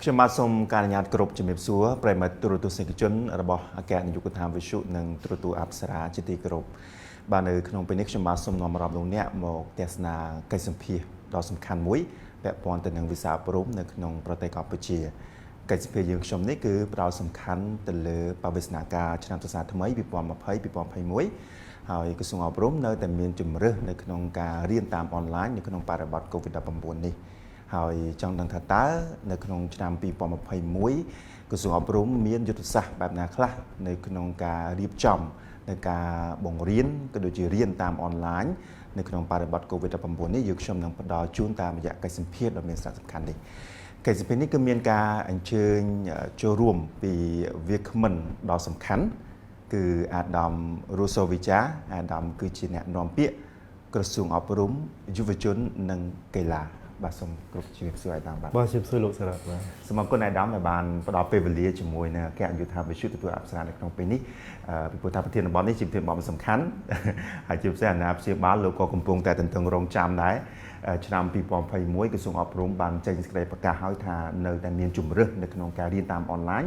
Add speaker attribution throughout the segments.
Speaker 1: ខ្ញុំបាទសូមការអនុញ្ញាតគ្រប់ជំរាបសួរប្រិយមិត្តទូរទស្សនិកជនរបស់អគ្គនាយកដ្ឋានវិទ្យុនិងទូរទស្សន៍អប្សរាជាទីគោរពបាទនៅក្នុងពេលនេះខ្ញុំបាទសូមនាំអារម្មណ៍លោកអ្នកមកទស្សនាកិច្ចសម្ភាសន៍ដ៏សំខាន់មួយពាក់ព័ន្ធទៅនឹងវិស័យអប់រំនៅក្នុងប្រទេសកម្ពុជាកិច្ចសម្ភាសន៍យើងខ្ញុំនេះគឺផ្ដោតសំខាន់ទៅលើបរិស្ថានការឆ្នាំសិក្សាថ្មី2020-2021ហើយក្រសួងអប់រំនៅតែមានជំរើសនៅក្នុងការរៀនតាមអនឡាញនៅក្នុងបរិបទ COVID-19 នេះហើយចង់ដឹងថាតើនៅក្នុងឆ្នាំ2021ក្រសួងអប់រំមានយុទ្ធសាស្ត្របែបណាខ្លះនៅក្នុងការរៀបចំនៅការបង្រៀនក៏ដូចជារៀនតាមអនឡាញនៅក្នុងបរិបទ COVID-19 នេះយើងខ្ញុំនឹងផ្ដល់ជូនតាមរយៈកិច្ចសម្ភាសន៍ដ៏មានសារៈសំខាន់នេះកិច្ចសម្ភាសន៍នេះគឺមានការអញ្ជើញចូលរួមពីវាគ្មិនដ៏សំខាន់គឺអាដាមរូសូវីចាអាដាមគឺជាអ្នកនាំពាក្យក្រសួងអប់រំយុវជននិងកីឡាបាទសូមគ្រប់ជំរាបសួរអាដាមបាទ
Speaker 2: ជំរាបសួរលោកសារ៉ាត់បាទ
Speaker 1: សូមអរគុណអាដាមដែលបានផ្ដល់ពេលវេលាជាមួយនឹងអគ្គនាយកដ្ឋានវិទ្យុទទួលអប្សរានៅក្នុងពេលនេះពីព្រោះថាប្រធានបទនេះជាប្រធានបទសំខាន់ហើយជាពិសេសអាណាព្យាបាលលោកក៏កំពុងតែទន្ទឹងរង់ចាំដែរឆ្នាំ2021ក្រសួងអប់រំបានចេញសេចក្តីប្រកាសឲ្យថានៅតែមានជំរើសនៅក្នុងការរៀនតាមអនឡាញ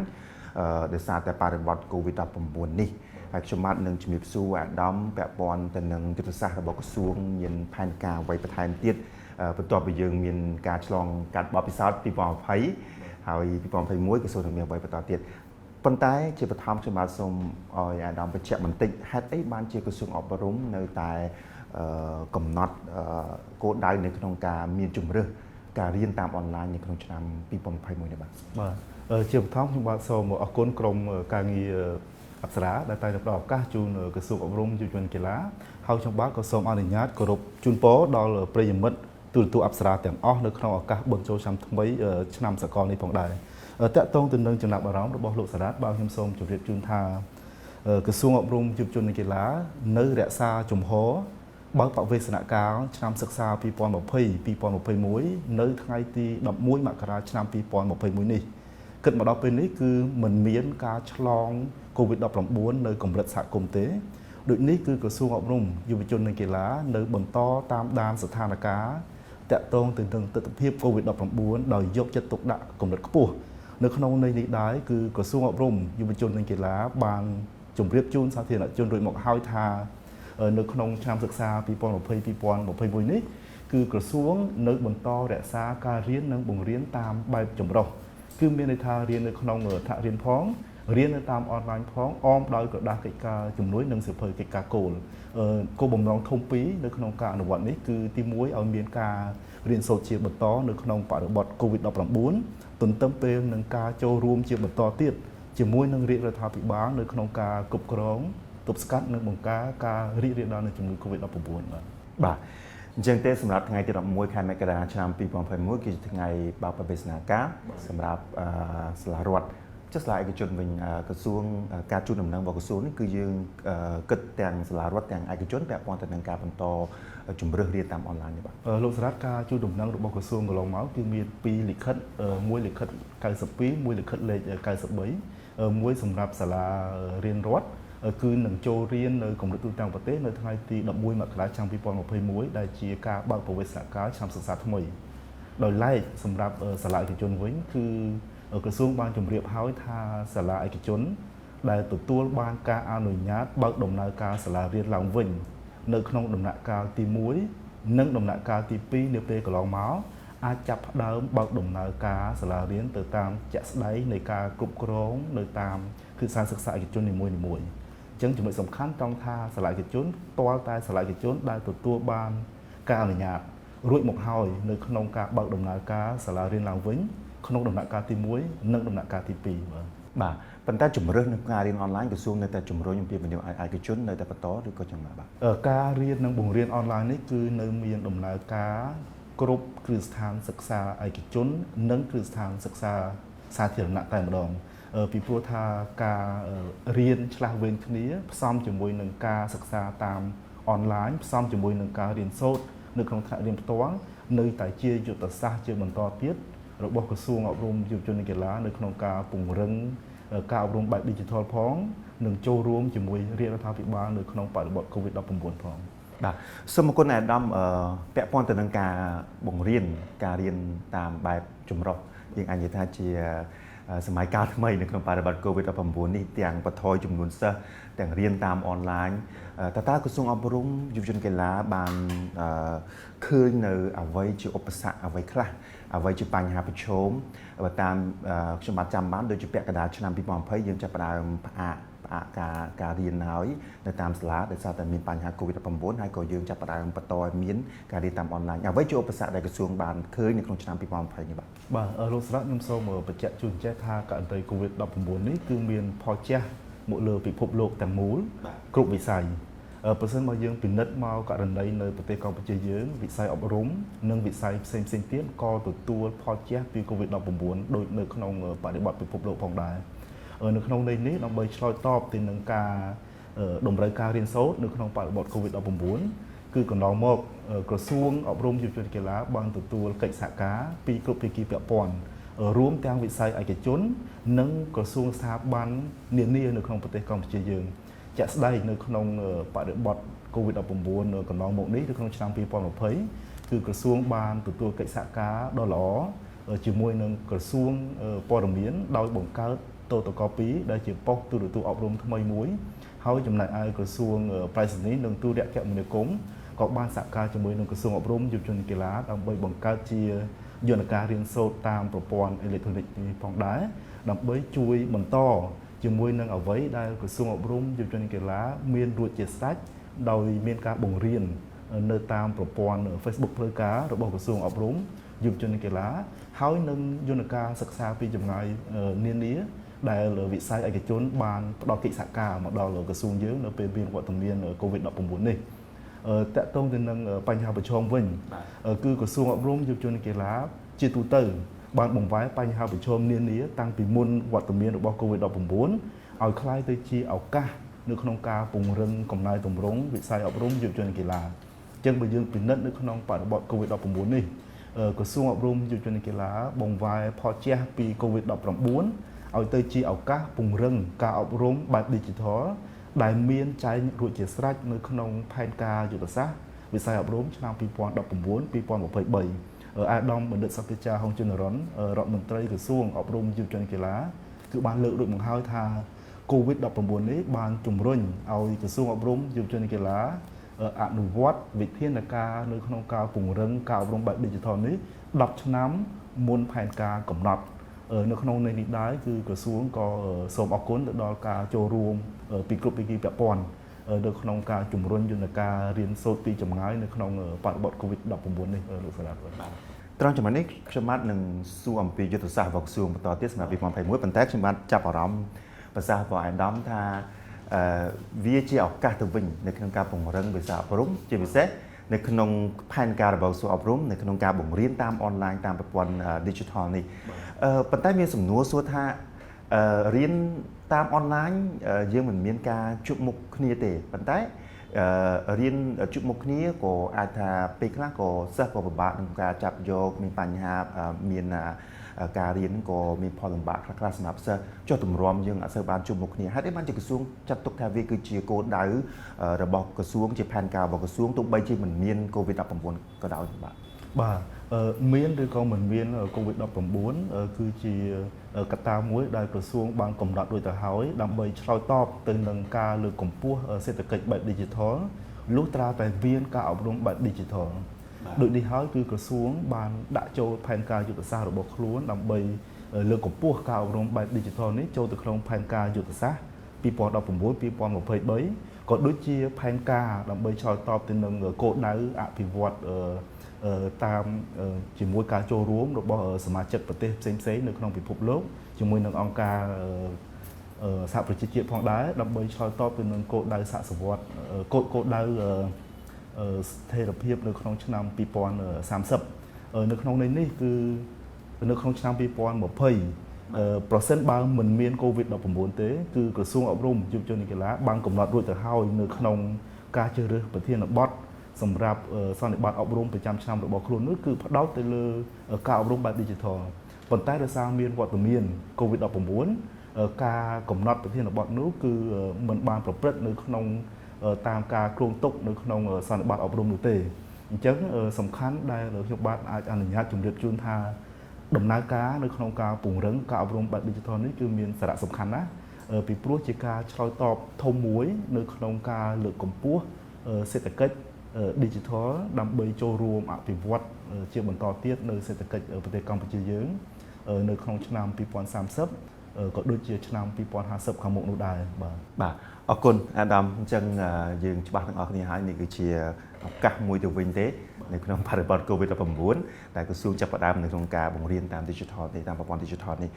Speaker 1: ដោយសារតែបរិបទ COVID-19 នេះហើយខ្ញុំបាទនឹងជំរាបសួរអាដាមពាក់ព័ន្ធទៅនឹងយុទ្ធសាស្ត្ររបស់ក្រសួងមានផែនការអ្វីបន្ថែមទៀតបន្ទាប់ពីយើងមានការឆ្លងកាត់បទពិសោធន៍2020ហើយ2021ក្រសួងនឹងមានអ្វីបន្តទៀតប៉ុន្តែជាបឋមខ្ញុំបាទសូមឲ្យអាដាមបញ្ជាក់បន្តិចហេតុអីបានជាក្រសួងអប់រំនៅតែកំណត់គោលដៅនៅក្នុងការមានជំរើសការរៀនតាមអនឡាញនៅក្នុងឆ្នាំ2021នេះបាទ
Speaker 2: ជាបឋមខ្ញុំបាទសូមអរគុណក្រុមការងារអប្សរាដែលតែងតែផ្ដល់ឱកាសជូនក្រសួងអប់រំយុវជនកីឡាហើយខ្ញុំបាទក៏សូមអនុញ្ញាតគោរពជូនពរដល់ប្រិយមិត្តទូរទស្សន៍អប្សរាទាំងអស់នៅក្នុងឱកាសបុណ្យចូលឆ្នាំថ្មីឆ្នាំសកលនេះផងដែរតកតងទៅនឹងចំណាប់អារម្មណ៍របស់លោកសារ៉ាត់បាទខ្ញុំសូមជម្រាបជូនថាក្រសួងអប់រំយុវជននិងកីឡានៅរក្សាជំហរបើកបវេសនកាលឆ្នាំសិក្សា2020-2021នៅថ្ងៃទី11មករាឆ្នាំ2021នេះគិតមកដល់ពេលនេះគឺមិនមានការឆ្លង COVID-19 នៅកម្រិតសហគមន៍ទេដូចនេះគឺក្រសួងអប់រំយុវជននិងកីឡានៅបន្តតាមដានស្ថានភាពតាក់ទងទៅនឹងទស្សនវិជ្ជា COVID-19 ដោយយកចិត្តទុកដាក់កម្រិតខ្ពស់នៅក្នុងន័យនេះដែរគឺក្រសួងអប់រំយុវជននិងកីឡាបានជម្រាបជូនសាធារណជនរួចមកហើយថានៅក្នុងឆ្នាំសិក្សា2020-2021នេះគឺក្រសួងនៅបន្តរក្សាការរៀននិងបង្រៀនតាមបែបចម្រុះគឺមានន័យថារៀននៅក្នុងថ្នាក់រៀនផងរៀននៅតាមអនឡាញផងអមដោយក្រដាសកិច្ចការជំនួយនិងសៀវភៅកិច្ចការគោលបំណងធំពីរនៅក្នុងការអនុវត្តនេះគឺទី1ឲ្យមានការរៀនសូត្រជាបន្តនៅក្នុងបរិបទ COVID-19 ទន្ទឹមពេលនឹងការចូលរួមជាបន្តទៀតជាមួយនឹងរាជរដ្ឋាភិបាលនៅក្នុងការគ្រប់គ្រងទប់ស្កាត់និងបង្ការការរីករាលដាលនៃជំងឺ COVID-19
Speaker 1: បាទអញ្ចឹងទេសម្រាប់ថ្ងៃទី11ខែមករាឆ្នាំ2021គឺជាថ្ងៃបើកបវេសនការសម្រាប់សាលារដ្ឋចុះសាលាឯកជនវិញក្រសួងការជូនដំណឹងរបស់ក្រសួងនេះគឺយើងគិតទាំងសាលារដ្ឋទាំងឯកជនពាក់ព័ន្ធទៅនឹងការបន្តជំរើសរៀនតាមអនឡាញនេះបាទ
Speaker 2: លោកសារ៉ាត់ការជូនដំណឹងរបស់ក្រសួងកន្លងមកគឺមាន2លិខិតមួយលិខិត92មួយលិខិតលេខ93មួយសម្រាប់សាលារៀនរដ្ឋគឺនឹងចូលរៀននៅកម្រិតទូទាំងប្រទេសនៅថ្ងៃទី11មករាឆ្នាំ2021ដែលជាការបើកបវេសនកាលឆ្នាំសិក្សាថ្មីដោយឡែកសម្រាប់សាលាឯកជនវិញគឺក្រសួងបានជម្រាបហើយថាសាលាឯកជនដែលទទួលបានការអនុញ្ញាតបើកដំណើរការសាលារៀនឡើងវិញនៅក្នុងដំណាក់កាលទី1និងដំណាក់កាលទី2នាពេលកន្លងមកអាចចាប់ផ្ដើមបើកដំណើរការសាលារៀនទៅតាមជាក់ស្ដែងនៃការគ្រប់គ្រងនៅតាមគឺសាលាសិក្សាឯកជននីមួយៗអញ្ចឹងចំណុចសំខាន់ត្រង់ថាសាលាឯកជនទាល់តែសាលាឯកជនដែលទទួលបានការអនុញ្ញាតរួចមកហើយនៅក្នុងការបើកដំណើរការសាលារៀនឡើងវិញក្នុងដំណាក់កាលទី1និងដំណាក់កាលទី2
Speaker 1: បាទប៉ុន្តែជំរើសនឹងការរៀនអនឡាញក្រសួងនៅតែជំរុញអំពីវិនិយោគឯកជននៅតែបន្តឬក៏យ៉ាងណាបាទ
Speaker 2: ការរៀននិងបង្រៀនអនឡាញនេះគឺនៅមានដំណើរការគ្រប់គ្រឹះស្ថានសិក្សាឯកជននិងគ្រឹះស្ថានសិក្សាសាធារណៈតែម្ដងពីព្រោះថាការរៀនឆ្លាស់វេនគ្នាផ្សំជាមួយនឹងការសិក្សាតាមអនឡាញផ្សំជាមួយនឹងការរៀនសូត្រនៅក្នុងថ្នាក់រៀនផ្ទាល់នៅតែជាយុទ្ធសាស្ត្រជាបន្តទៀតរបស់ក្រសួងអប់រំយុវជននិងកីឡានៅក្នុងការពង្រឹងការអប់រំបែប Digital ផងនិងចូលរួមជាមួយរាជរដ្ឋាភិបាលនៅក្នុងបរិបទ COVID-19 ផង
Speaker 1: បាទសូមអរគុណអាដាមពាក់ព័ន្ធទៅនឹងការបង្រៀនការរៀនតាមបែបចម្រុះ យើងអាចនិយាយថាជាសម័យកាលថ្មីនៅក្នុងបរិបទ COVID-19 នេះទាំងបន្ថយចំនួនសិស្សទាំងរៀនតាមអនឡាញតើក្រសួងអប់រំយុវជនកីឡាបានឃើញនៅអ្វីជាឧបសគ្គអ្វីខ្លះអ្វីជាបញ្ហាប្រឈមបើតាមខ្ញុំបានចាំបានដូចជាពាក់កណ្ដាលឆ្នាំ2020យើងចាប់ផ្ដើមផ្អាកការរៀនហើយនៅតាមសាលាដោយសារតែមានបញ្ហា COVID-19 ហើយក៏យើងចាប់ផ្ដើមបន្តឲ្យមានការរៀនតាមអនឡាញអ្វីជាឧបសគ្គដែលក្រសួងបានឃើញនៅក្នុងឆ្នាំ2020នេះបាទ
Speaker 2: លោកស្រាខ្ញុំសូមបញ្ជាក់ជូនចេះថាករណី COVID-19 នេះគឺមានផលជះមកលើពិភពលោកទាំងមូលគ្រប់វិស័យប្រសិនបើយើងពិនិត្យមកករណីនៅប្រទេសកម្ពុជាយើងវិស័យអប់រំនិងវិស័យផ្សេងៗទៀតក៏ទទួលផលជះពី COVID-19 ដូចនៅក្នុងបរិបទពិភពលោកផងដែរនៅក្នុងន័យនេះដើម្បីឆ្លើយតបទៅនឹងការតម្រូវការរៀនសូត្រនៅក្នុងបរិបទ COVID-19 គឺកន្លងមកក្រសួងអប់រំយុវជនកីឡាបានទទួលកិច្ចសហការពីគ្រប់ភាគីពាក់ព័ន្ធរួមទាំងវិស័យឯកជននិងក្រសួងស្ថាប័ននានានៅក្នុងប្រទេសកម្ពុជាយើងជាក់ស្ដែងនៅក្នុងបរិបទ COVID-19 កន្លងមកនេះនៅក្នុងឆ្នាំ2020គឺក្រសួងបានទទួលកិច្ចសហការដ៏ល្អជាមួយនឹងក្រសួងព័ត៌មានដោយបង្កើតតូតកពីដែលជាប៉ុស្តិ៍ទូរទស្សន៍អប់រំថ្មីមួយហើយចំណែកឯក្រសួងប្រៃសណីនិងទូរគមនាគមន៍ក៏បានសហការជាមួយនឹងក្រសួងអប់រំយុវជនកីឡាដើម្បីបង្កើតជាយន្តការរៀនសូត្រតាមប្រព័ន្ធអេឡិចត្រូនិកនេះផងដែរដើម្បីជួយបន្តជាមួយនឹងអ្វីដែលក្រសួងអប់រំយុវជនកីឡាមានរួចជាស្រេចដោយមានការបង្រៀននៅតាមប្រព័ន្ធ Facebook ផ្លូវការរបស់ក្រសួងអប់រំយុវជនកីឡាហើយនឹងយន្តការសិក្សាពីចម្ងាយនានាដែលវិស័យឯកជនបានផ្ដល់កិច្ចសហការមកដល់ក្រសួងយើងនៅពេលមានវត្តមាន COVID-19 នេះតកតងទៅនឹងបញ្ហាប្រឈមវិញគឺក្រសួងអប់រំយុវជនកីឡាជាទូទៅបានបង្វែរបញ្ហាប្រឈមនានាតាំងពីមុនវត្តមានរបស់ COVID-19 ឲ្យคล้ายទៅជាឱកាសនៅក្នុងការពង្រឹងកំណែទម្រង់វិស័យអប់រំយុវជនកីឡាអញ្ចឹងបើយើងពិនិត្យនៅក្នុងបរិបទ COVID-19 នេះក្រសួងអប់រំយុវជនកីឡាបង្វែរផលជះពី COVID-19 ឲ្យទៅជាឱកាសពង្រឹងការអប់រំបែប Digital ដែលមានចែងរួចជាស្រេចនៅក្នុងផែនការយុទ្ធសាស្ត្រវិស័យអប់រំឆ្នាំ2019-2023អាដាមបណ្ឌិតសភាចាហុងជុនរ៉ុនរដ្ឋមន្ត្រីក្រសួងអប់រំយុវជនកីឡាគឺបានលើកដូចមកហើយថា COVID-19 នេះបានជំរុញឲ្យក្រសួងអប់រំយុវជនកីឡាអនុវត្តវិធានការនៅក្នុងការពង្រឹងការអប់រំបែប Digital នេះ10ឆ្នាំមុនផែនការកំណត់នៅក្នុងន័យនេះដែរគឺក្រសួងក៏សូមអរគុណទៅដល់ការចូលរួមពីគ្រប់ភាគីពាក់ព័ន្ធនៅក្នុងការជំរុញយន្តការរៀនសូត្រពីចម្ងាយនៅក្នុងបរិបទ COVID-19 នេះលោកសាស្ត្រាចារ្យ
Speaker 1: ត្រង់ចំណុចនេះខ្ញុំបាទនឹងសួរអំពីយុទ្ធសាស្ត្ររបស់ក្រសួងបន្តទៀតសម្រាប់2021ប៉ុន្តែខ្ញុំបាទចាប់អារម្មណ៍ប្រសាសន៍របស់អាដាមថាវាជាឱកាសទៅវិញនៅក្នុងការពង្រឹងវិស័យអប់រំជាពិសេសនៅក្នុងផែនការរបស់ក្រសួងអប់រំនៅក្នុងការបង្រៀនតាមអនឡាញតាមប្រព័ន្ធ Digital នេះប៉ុន្តែមានសំណួរសួរថារៀនតាមអនឡាញយើងមិនមានការជួបមុខគ្នាទេប៉ុន្តែរៀនជួបមុខគ្នាក៏អាចថាពេលខ្លះក៏សិស្សក៏ពិបាកក្នុងការចាប់យកមានបញ្ហាមានការរៀនក៏មានផលលំបាកខ្លះៗសម្រាប់សិស្សចុះទម្រាំយើងអត់សូវបានជួបមុខគ្នាហើយបានជាក្រសួងចាត់ទុកថាវាគឺជាគោលដៅរបស់ក្រសួងជាផែនការរបស់ក្រសួងទោះបីជាមិនមាន COVID-19 ក៏ដោយ
Speaker 2: បាទមានឬក៏មិនមាន COVID-19 គឺជាកត្តាមួយដែលក្រសួងបានកំណត់រួចទៅហើយដើម្បីឆ្លើយតបទៅនឹងការលើកកម្ពស់សេដ្ឋកិច្ចបែប Digital លុះត្រាតែមានការអប់រំបែប Digital ដូចនេះហើយគឺក្រសួងបានដាក់ចូលផែនការយុទ្ធសាស្ត្ររបស់ខ្លួនដើម្បីលើកកម្ពស់ការអប់រំបែប Digital នេះចូលទៅក្នុងផែនការយុទ្ធសាស្ត្រ2019-2023ក៏ដូចជាផែនការដើម្បីឆ្លើយតបទៅនឹងគោលដៅអភិវឌ្ឍតាមជាមួយការចូលរួមរបស់សមាជិកប្រទេសផ្សេងៗនៅក្នុងពិភពលោកជាមួយនឹងអង្គការសហប្រជាជាតិផងដែរដើម្បីឆ្លើយតបទៅនឹងគោលដៅសហសវត្តគោលដៅស្ថិរភាពនៅក្នុងឆ្នាំ2030នៅក្នុងន័យនេះគឺនៅក្នុងឆ្នាំ2020ប្រសិនបើមិនមាន COVID-19 ទេគឺក្រសួងអប់រំយុវជនកីឡាបានកំណត់រួចទៅហើយនៅក្នុងការជ្រើសរើសប្រធានបទសម្រាប់សន្និបាតអប់រំប្រចាំឆ្នាំរបស់ខ្លួននោះគឺផ្ដោតទៅលើការអប់រំបែប Digital ប៉ុន្តែដោយសារមានវត្តមាន COVID-19 ការកំណត់ប្រធានបទនោះគឺមិនបានប្រព្រឹត្តនៅក្នុងតាមការគ្រោងទុកនៅក្នុងសន្និបាតអប់រំនោះទេអញ្ចឹងសំខាន់ដែលខ្ញុំបាទអាចអនុញ្ញាតជម្រាបជូនថា ដំណើរការនៅក្នុងការពង្រឹងការអប់រំបែប digital នេះគឺមានសារៈសំខាន់ណាស់ពីព្រោះជាការឆ្លើយតបធំមួយនៅក្នុងការលើកកម្ពស់សេដ្ឋកិច្ច digital ដើម្បីចូលរួមអភិវឌ្ឍជាបន្តទៀតនៅសេដ្ឋកិច្ចប្រទេសកម្ពុជាយើងនៅក្នុងឆ្នាំ2030ក៏ដូចជាឆ្នាំ2050ខាងមុខនោះដែរបាទ
Speaker 1: អរគុណអាដាមអញ្ចឹងយើងច្បាស់ទាំងអស់គ្នាហើយនេះគឺជាឱកាសមួយទៅវិញទេនៅក្នុងបរិបទ COVID-19 ដែលក្រសួងចាប់ផ្ដើមនៅក្នុងការបង្រៀនតាម digital នេះតាមប្រព័ន្ធ digital នេះ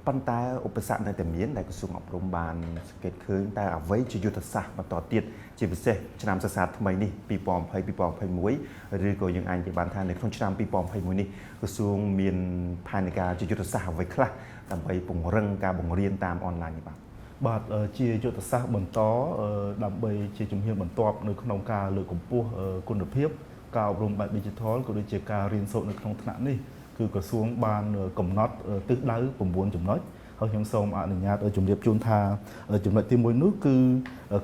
Speaker 1: ប៉ុន្តែឧបសគ្គនៅតែមានដែលក្រសួងអប់រំបានសង្កេតឃើញតែអ្វីជាយុទ្ធសាស្ត្របន្តទៀតជាពិសេសឆ្នាំសិក្សាថ្មីនេះ2020-2021ឬក៏យើងអាចនិយាយបានថានៅក្នុងឆ្នាំ2021នេះក្រសួងមានផែនការជាយុទ្ធសាស្ត្រអ្វីខ្លះដើម្បីពង្រឹងការបង្រៀនតាមអនឡាញនេះបាទ
Speaker 2: ជាយុទ្ធសាស្ត្របន្តដើម្បីជាជំហានបន្ទាប់នៅក្នុងការលើកកម្ពស់គុណភាពការអប់រំបែប digital ក៏ដូចជាការរៀនសូត្រនៅក្នុងថ្នាក់នេះគឺក្រសួងបានកំណត់ទិសដៅ9ចំណុចហើយខ្ញុំសូមអនុញ្ញាតជម្រាបជូនថាចំណុចទី1នោះគឺ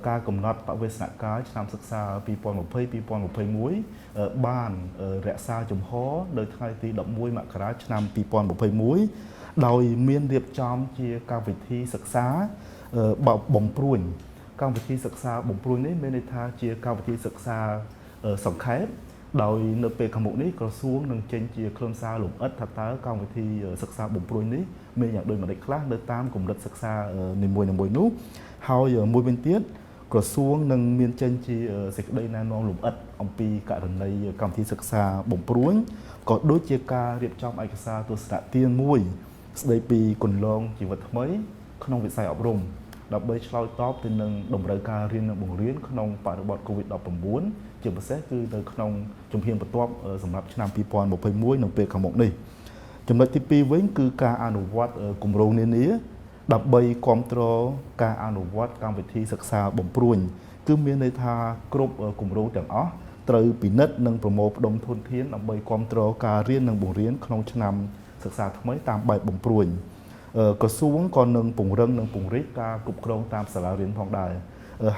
Speaker 2: ការកំណត់បវេសនកាលឆ្នាំសិក្សា2020-2021បានរក្សាជំហរនៅថ្ងៃទី11មករាឆ្នាំ2021ដោយមានរៀបចំជាកម្មវិធីសិក្សាបំព្រួញកម្មវិធីសិក្សាបំព្រួញនេះមានន័យថាជាកម្មវិធីសិក្សាសង្ខេបដោយនៅពេលខាងមុខនេះក្រសួងនឹងចេញជាខ្លឹមសារលម្អិតថាតើកម្មវិធីសិក្សាបំព្រួញនេះមានយ៉ាងដូចម្តេចខ្លះនៅតាមកម្រិតសិក្សានីមួយៗនោះហើយមួយវិញទៀតក្រសួងនឹងមានចេញជាសេចក្តីណែនាំលម្អិតអំពីករណីកម្មវិធីសិក្សាបំព្រួញក៏ដូចជាការរៀបចំឯកសារទស្សនៈទានមួយស្តីពីគន្លងជីវិតថ្មីក្នុងវិស័យអប់រំដើម្បីឆ្លើយតបទៅនឹងតម្រូវការរៀននិងបង្រៀនក្នុងបរិបទ COVID-19 ជាពិសេសគឺនៅក្នុងជំហានបន្ទាប់សម្រាប់ឆ្នាំ2021នៅពេលខាងមុខនេះចំណុចទី2វិញគឺការអនុវត្តគម្រោងនានាដើម្បីគ្រប់គ្រងការអនុវត្តកម្មវិធីសិក្សាបំព្រួញគឺមានន័យថាគ្រប់គម្រោងទាំងអស់ត្រូវពិនិត្យនិងប្រមូលផ្ដុំធនធានដើម្បីគ្រប់គ្រងការរៀននិងបង្រៀនក្នុងឆ្នាំសិក្សាថ្មីតាមបែបបំព្រួញក្រសួងក៏នឹងពង្រឹងនិងពង្រីកការគ្រប់គ្រងតាមសាលារៀនផងដែរ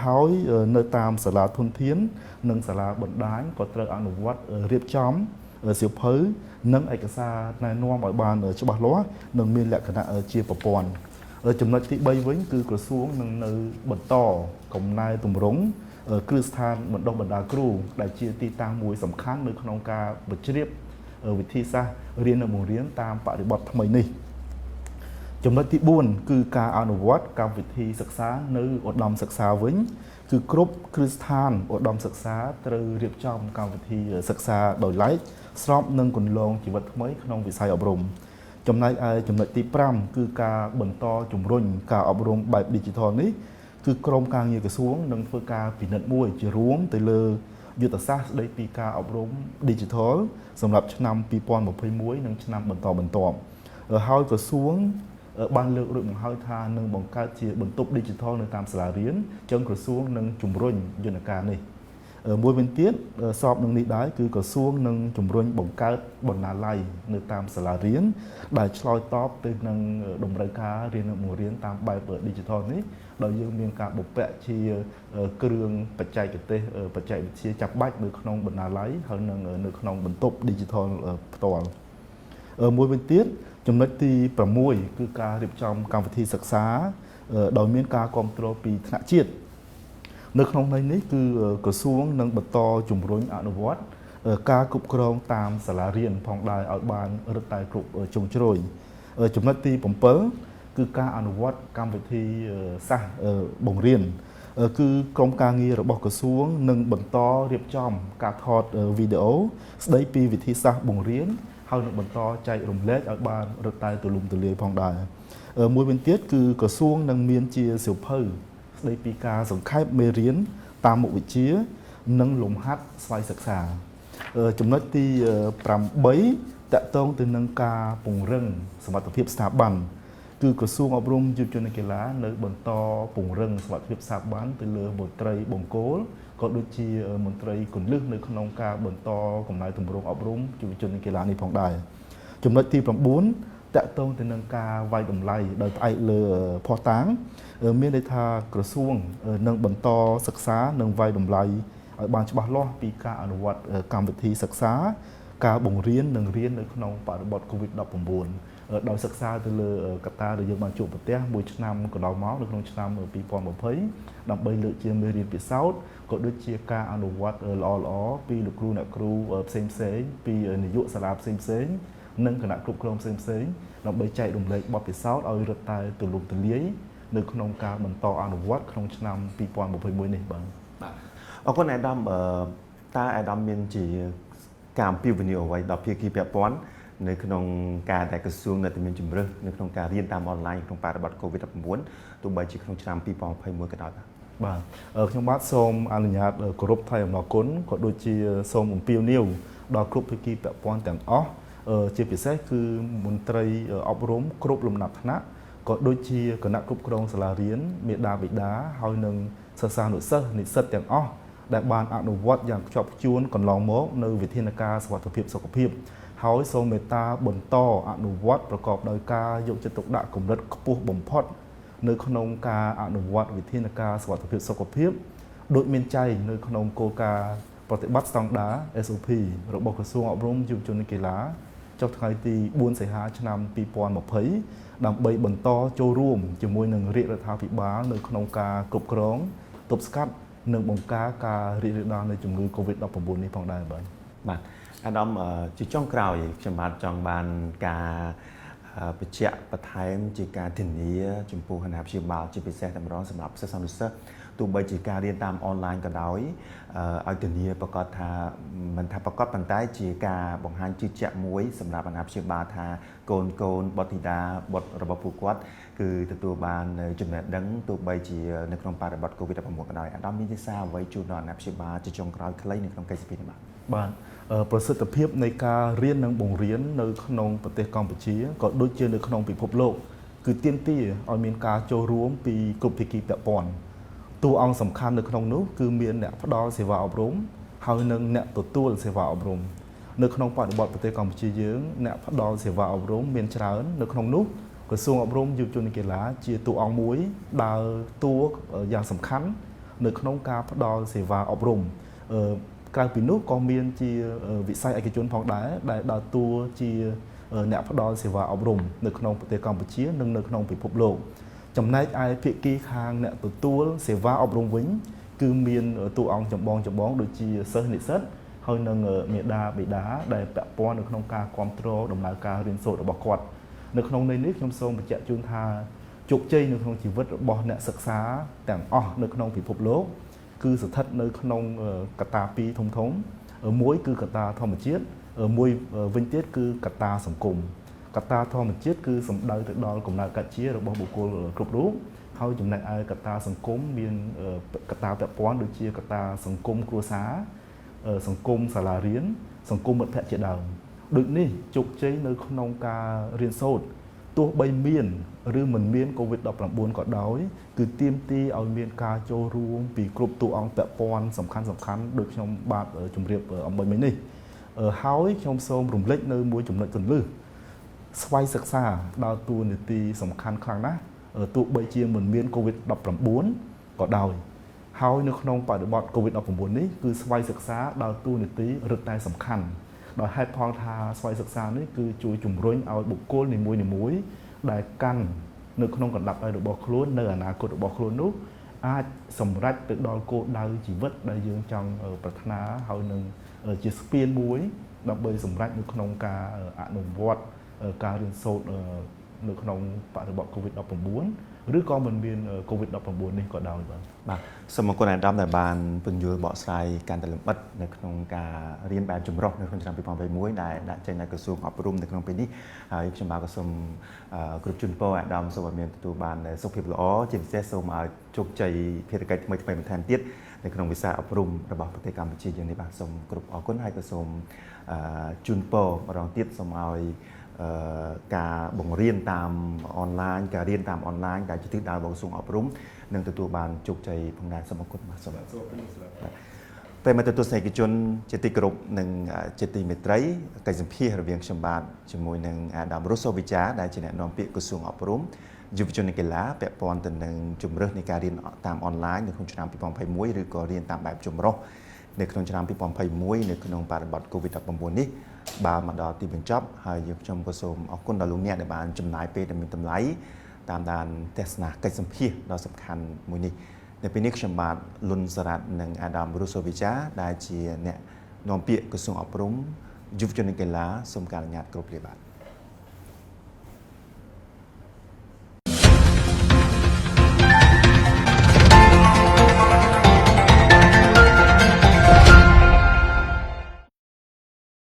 Speaker 2: ហើយនៅតាមសាលាធនធាននិងសាលាបណ្ដាញក៏ត្រូវអនុវត្តរៀបចំសៀវភៅនិងឯកសារណែនាំឲ្យបានច្បាស់លាស់និងមានលក្ខណៈជាប្រព័ន្ធចំណុចទី3វិញគឺក្រសួងនឹងនៅបន្តកំណែទម្រង់គ្រឹះស្ថានបណ្ដុះបណ្ដាលគ្រូដែលជាទីតាំងមួយសំខាន់នៅក្នុងការបញ្ជ្រាបវិធីសាស្ត្ររៀននិងបង្រៀនតាមបរិបទថ្មីនេះចំណុចទី4គឺការអនុវត្តកម្មវិធីសិក្សានៅឧត្តមសិក្សាវិញគឺគ្រប់គ្រឹះស្ថានឧត្តមសិក្សាត្រូវរៀបចំកម្មវិធីសិក្សាដោយឡែកស្របនឹងគន្លងជីវិតថ្មីក្នុងវិស័យអប់រំចំណែកឯចំណុចទី5គឺការបន្តជំរុញការអប់រំបែប digital នេះគឺក្រមការងារក្រសួងនឹងធ្វើការពិនិត្យមួយជារួមទៅលើយុទ្ធសាស្ត្រស្តីពីការអប់រំ digital សម្រាប់ឆ្នាំ2021និងឆ្នាំបន្តហើយក្រសួងបានលើករួចមកហើយថានឹងបង្កើតជាបន្ទប់ digital នៅតាមសាលារៀនចឹងក្រសួងនឹងជំរុញយន្តការនេះមួយវិញទៀតស្របនឹងនេះដែរគឺក្រសួងនឹងជំរុញបង្កើតបណ្ណាល័យនៅតាមសាលារៀនដែលឆ្លើយតបទៅនឹងតម្រូវការរៀននិងបង្រៀនតាមបែប digital នេះដោយយើងមានការបំពាក់ជាគ្រឿងបច្ចេកទេសបច្ចេកវិទ្យាចាប់បាច់នៅក្នុងបណ្ណាល័យហើយនឹងនៅក្នុងបន្ទប់ digital ផ្ទាល់មួយវិញទៀតចំណុចទី6គឺការរៀបចំកម្មវិធីសិក្សាដោយមានការគ្រប់គ្រងពីថ្នាក់ជាតិនៅក្នុងន័យនេះគឺក្រសួងនឹងបន្តជំរុញអនុវត្តការគ្រប់គ្រងតាមសាលារៀនផងដែរឲ្យបានរឹតតែគ្រប់ជ្រុងជ្រោយចំណុចទី7គឺការអនុវត្តកម្មវិធីសាស្ត្របង្រៀនគឺក្រុមការងាររបស់ក្រសួងនឹងបន្តរៀបចំការថតវីដេអូស្ដីពីវិធីសាស្ត្របង្រៀនហើយនឹងបន្តចែករំលែកឲ្យបានរឹតតែទូលំទូលាយផងដែរមួយវិញទៀតគឺក្រសួងនឹងមានជាសៀវភៅស្ដីពីការសង្ខេបមេរៀនតាមមុខវិជ្ជានិងលំហាត់ស្វ័យសិក្សាចំណុចទី8តកតងទៅនឹងការពង្រឹងសមត្ថភាពស្ថាប័នគឺក្រសួងអប់រំយុវជននិងកីឡានៅបន្តពង្រឹងសមត្ថភាពស្ថាប័នទៅលើមន្ត្រីបង្គោលក៏ដូចជាមន្ត្រីគន្លឹះនៅក្នុងការបន្តកំណែទម្រង់អប់រំយុវជននិងកីឡានេះផងដែរចំណុចទី9តកតងទៅនឹងការវាយតម្លៃដោយផ្អែកលើភស្តុតាងមានន័យថាក្រសួងនឹងបន្តសិក្សានិងវាយតម្លៃឲ្យបានច្បាស់លាស់ពីការអនុវត្តកម្មវិធីសិក្សា ការបង្រៀននិងរៀននៅក្នុងបរិបទ COVID-19 ដោយសិក្សាទៅលើកត្តាដែលយើងបានជួបប្រទះមួយឆ្នាំកន្លងមកនៅក្នុងឆ្នាំ2020ដើម្បីលើកជាមេរៀនពិសោធន៍ក៏ដូចជាការអនុវត្តល្អៗពីលោកគ្រូអ្នកគ្រូផ្សេងៗពីនាយកសាលាផ្សេងៗនិងគណៈគ្រប់គ្រងផ្សេងៗដើម្បីចែករំលែកបទពិសោធន៍ឲ្យរឹតតែទូលំទូលាយនៅក្នុងការបន្តអនុវត្តក្នុងឆ្នាំ2021នេះបាទ
Speaker 1: អរគុណអាដាមតើអាដាមមានជាការអំពាវនាវអ្វីដល់ភាគីពាក់ព័ន្ធនៅក្នុងការដែលក្រសួងនៅតែមានជំរើសនៅក្នុងការរៀនតាមអនឡាញក្នុងបរិបទ COVID-19 ទោះបីជាក្នុងឆ្នាំ2021ក៏ដោយ
Speaker 2: បាទខ្ញុំបាទសូមអនុញ្ញាតគោរពថ្លែងអំណរគុណក៏ដូចជាសូមអំពាវនាវដល់គ្រប់ភាគីពាក់ព័ន្ធទាំងអស់ជាពិសេសគឺមន្ត្រីអប់រំគ្រប់លំដាប់ថ្នាក់ក៏ដូចជាគណៈគ្រប់គ្រងសាលារៀនមេដាបិតាហើយនិងសិស្សានុសិស្សនិស្សិតទាំងអស់ដែលបានអនុវត្តយ៉ាងខ្ជាប់ខ្ជួនកន្លងមកនៅវិធានការសុខភាពសុខភាពហើយសូមមេត្តាបន្តអនុវត្តប្រកបដោយការយកចិត្តទុកដាក់កម្រិតខ្ពស់បំផុតនៅក្នុងការអនុវត្តវិធានការសុខភាពដូចមានចែងនៅក្នុងគោលការណ៍ប្រតិបត្តិស្តង់ដារ SOP របស់ក្រសួងអប់រំយុវជននិងកីឡាចុះថ្ងៃទី4សីហាឆ្នាំ2020ដើម្បីបន្តចូលរួមជាមួយនឹងរាជរដ្ឋាភិបាលនៅក្នុងការគ្រប់គ្រងទប់ស្កាត់និងបង្ការការរីករាលដាលនៃជំងឺ COVID-19 នេះផងដែរបាទ
Speaker 1: អាដាមជាចុងក្រោយខ្ញុំបាទចង់បានការបញ្ជាក់បន្ថែមជាការធានាចំពោះគណៈព្យាបាលជាពិសេសតម្រងសម្រាប់សិស្សានុសិស្សទោះបីជាការរៀនតាមអនឡាញក៏ដោយឲ្យធានាប្រកាសថាមិនថាប្រកាសប៉ុន្តែជាការបង្ហាញជឿជាក់មួយសម្រាប់គណៈព្យាបាលថាកូនបុត្រធីតាបុត្ររបស់ពួកគាត់គឺទទួលបានចំណេះដឹងទោះបីជានៅក្នុងបរិបទ COVID-19 ក៏ដោយអាដាមមានជាសារអ្វីជូនដល់គណៈព្យាបាលជាចុងក្រោយខ្លីនៅក្នុងកិច្ចសភានេះ
Speaker 2: បាទប្រសិទ្ធភាពនៃការរៀននិងបង្រៀននៅក្នុងប្រទេសកម្ពុជាក៏ដូចជានៅក្នុងពិភពលោកគឺទាមទារឲ្យមានការចូលរួមពីគ្រប់ភាគីពាក់ព័ន្ធតួអង្គសំខាន់នៅក្នុងនោះគឺមានអ្នកផ្ដល់សេវាអប់រំហើយនិងអ្នកទទួលសេវាអប់រំនៅក្នុងបរិបទប្រទេសកម្ពុជាយើងអ្នកផ្ដល់សេវាអប់រំមានច្រើននៅក្នុងនោះក្រសួងអប់រំយុវជននិងកីឡាជាតួអង្គមួយដើរតួយ៉ាងសំខាន់នៅក្នុងការផ្ដល់សេវាអប់រំក្រៅពីនោះក៏មានជាវិស័យឯកជនផងដែរដែលដើរតួជាអ្នកផ្ដល់សេវាអប់រំនៅក្នុងប្រទេសកម្ពុជានិងនៅក្នុងពិភពលោកចំណែកឯភាគីខាងអ្នកទទួលសេវាអប់រំវិញគឺមានតួអង្គចម្បងដូចជាសិស្សនិស្សិតហើយនិងមេដាបិតាដែលពាក់ព័ន្ធនៅក្នុងការគ្រប់គ្រងដំណើរការរៀនសូត្ររបស់គាត់នៅក្នុងន័យនេះខ្ញុំសូមបញ្ជាក់ជូនថាជោគជ័យនៅក្នុងជីវិតរបស់អ្នកសិក្សាទាំងអស់នៅក្នុងពិភពលោកគឺស្ថិតនៅក្នុងកត្តាពីរធំមួយគឺកត្តាធម្មជាតិមួយវិញទៀតគឺកត្តាសង្គមកត្តាធម្មជាតិគឺសំដៅទៅដល់កំណើតកាច់ជារបស់បុគ្គលគ្រប់រូបហើយចំណែកឯកត្តាសង្គមមានកត្តាពាក់ព័ន្ធដូចជាកត្តាសង្គមគ្រួសារសង្គមសាលារៀនសង្គមមិត្តភ័ក្តិជាដើមដូចនេះជោគជ័យនៅក្នុងការរៀនសូត្រទោះបីមានឬមិនមាន COVID-19 ក៏ដោយគឺទាមទារឲ្យមានការចូលរួមពីគ្រប់តួអង្គពាក់ព័ន្ធសំខាន់ដូចខ្ញុំបាទជម្រាបអំបញ្ញមិញនេះហើយខ្ញុំសូមរំលឹកនៅមួយចំណុចគន្លឹះស្វ័យសិក្សាដើរតួនាទីសំខាន់ខ្លាំងណាស់ទោះបីជាមិនមាន COVID-19 ក៏ដោយហើយនៅក្នុងបរិបទ COVID-19 នេះគឺស្វ័យសិក្សាដើរតួនាទីរឹតតែសំខាន់ដោយហេតុផលថាស្វ័យសិក្សានេះគឺជួយជំរុញឲ្យបុគ្គលនីមួយៗដែលកាន់នៅក្នុងកណ្ដាប់ដៃរបស់ខ្លួននៅអនាគតរបស់ខ្លួននោះអាចសម្រេចទៅដល់គោលដៅជីវិតដែលយើងចង់ប្រាថ្នាហើយនឹងជាស្ពានមួយដើម្បីសម្រេចនៅក្នុងការអនុវត្តការរៀនសូត្រនៅក្នុងបរិបទ COVID-19 ឬក៏មិនមាន COVID-19 នេះក៏ដោយ
Speaker 1: បាទសូមអរគុណអាដាមដែលបានពន្យល់បកស្រាយកាន់តែលម្អិតនៅក្នុងការរៀនបែបចម្រុះនៅក្នុងឆ្នាំ2021ដែលដាក់ចេញដោយក្រសួងអប់រំនៅក្នុងពេលនេះហើយខ្ញុំបាទក៏សូមគ្រប់ជូនពរអាដាមសូមឲ្យមានទទួលបានសុខភាពល្អជាពិសេសសូមឲ្យជោគជ័យភារកិច្ចថ្មីៗបន្ថែមទៀតនៅក្នុងវិស័យអប់រំរបស់ប្រទេសកម្ពុជាយើងនេះបាទសូមគ្រប់អរគុណហើយក៏សូមជូនពរម្ដងទៀតសូមឲ្យការបង្រៀនតាមអនឡាញការរៀនតាមអនឡាញដែលជាទិសដៅរបស់ក្រសួងអប់រំនឹងទទួលបានជោគជ័យផងដែរសូមអរគុណបាទសូមអរគុណពេលមកទទួលស្នេហិជនជាទីគោរពនិងជាទីមេត្រីកិច្ចសម្ភាសរវាងខ្ញុំបាទជាមួយនឹងអាដាមរូសូវិចាដែលជាអ្នកនាំពាក្យក្រសួងអប់រំយុវជននិងកីឡាពាក់ព័ន្ធទៅនឹងជំរើសនៃការរៀនតាមអនឡាញនៅក្នុងឆ្នាំ2021ឬក៏រៀនតាមបែបចម្រុះ នៅក្នុងឆ្នាំ2021នៅក្នុងបរិបទ COVID-19 នេះបានមកដល់ទីបញ្ចប់ហើយយើងខ្ញុំក៏សូមអរគុណដល់លោកអ្នកដែលបានចំណាយពេលដ៏មានតម្លៃតាមដានទស្សនាកិច្ចសម្ភាសន៍ដ៏សំខាន់មួយនេះនៅពេលនេះខ្ញុំបាទលុនសារ៉ាត់និងអាដាមរូសូវីចាដែលជាអ្នកនាំពាក្យក្រសួងអប់រំយុវជននិងកីឡាសូមការអនុញ្ញាតគ្រប់លាបាទ